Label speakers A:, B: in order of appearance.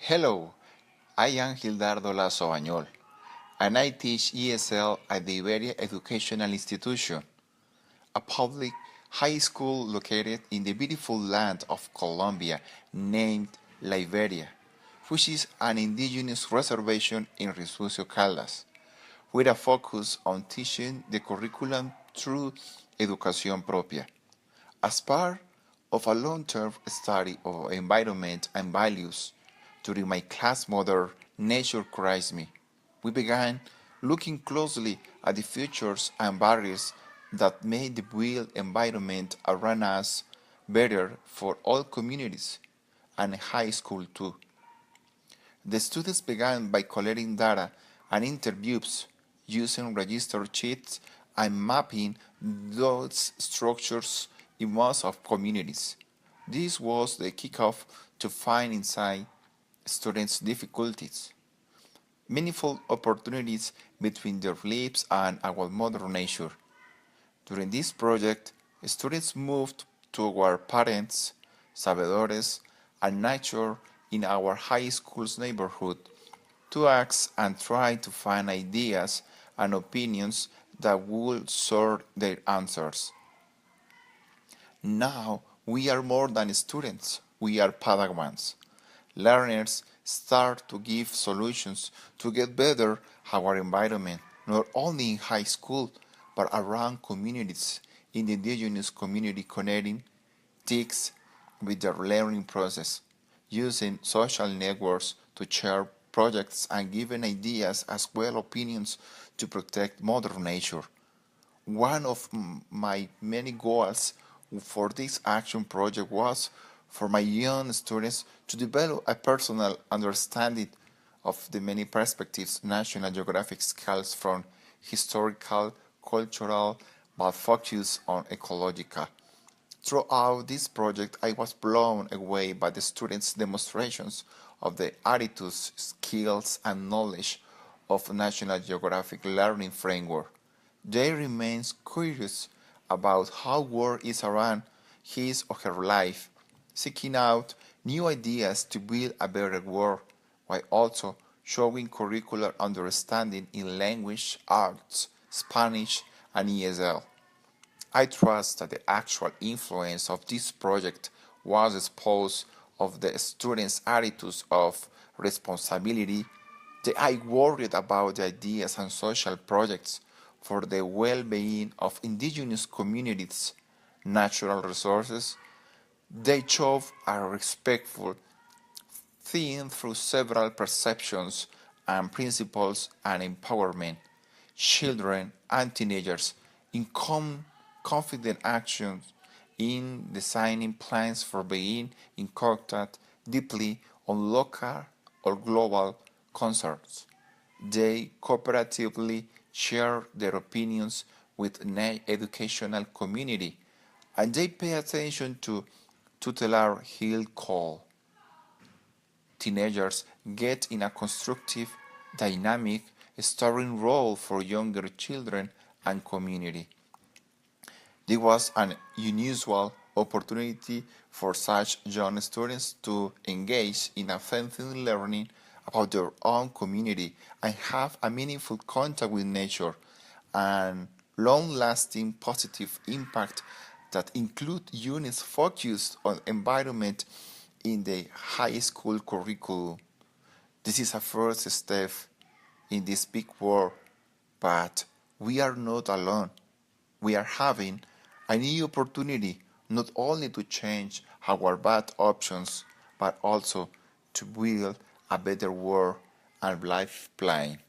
A: Hello, I am Gildardo Lazo Bañol, and I teach ESL at the Iberia Educational Institution, a public high school located in the beautiful land of Colombia named Liberia, which is an indigenous reservation in Refugio Caldas, with a focus on teaching the curriculum through Educación Propia. As part of a long-term study of environment and values, during my class model Nature Cries Me, we began looking closely at the features and barriers that made the built environment around us better for all communities and high school too. The students began by collecting data and interviews using register sheets and mapping those structures in most of communities. This was the kickoff to find inside students' difficulties, meaningful opportunities between their lives and our mother nature. During this project, students moved to our parents, sabedores, and nature in our high school's neighborhood to ask and try to find ideas and opinions that would sort their answers. Now we are more than students, we are Padawans. Learners start to give solutions to get better our environment, not only in high school, but around communities in the indigenous community connecting TICs with their learning process, using social networks to share projects and giving ideas as well opinions to protect Mother Nature. One of my many goals for this action project was for my young students to develop a personal understanding of the many perspectives National Geographic scales from historical, cultural, but focus on ecological. Throughout this project, I was blown away by the students' demonstrations of the attitudes, skills, and knowledge of National Geographic learning framework. They remain curious about how world is around his or her life, seeking out new ideas to build a better world, while also showing curricular understanding in language, arts, Spanish, and ESL. I trust that the actual influence of this project was exposed of the students' attitudes of responsibility. I worried about the ideas and social projects for the well-being of indigenous communities, natural resources. They showed a respectful theme through several perceptions and principles and empowerment. Children and teenagers in confident actions in designing plans for being in contact deeply on local or global concerns. They cooperatively share their opinions with the educational community, and they pay attention to tutelar hill call. Teenagers get in a constructive, dynamic, starring role for younger children and community. This was an unusual opportunity for such young students to engage in authentic learning about their own community and have a meaningful contact with nature and long-lasting positive impact that include units focused on environment in the high school curriculum. This is a first step in this big world, but we are not alone. We are having a new opportunity not only to change our bad options, but also to build a better world and life plan.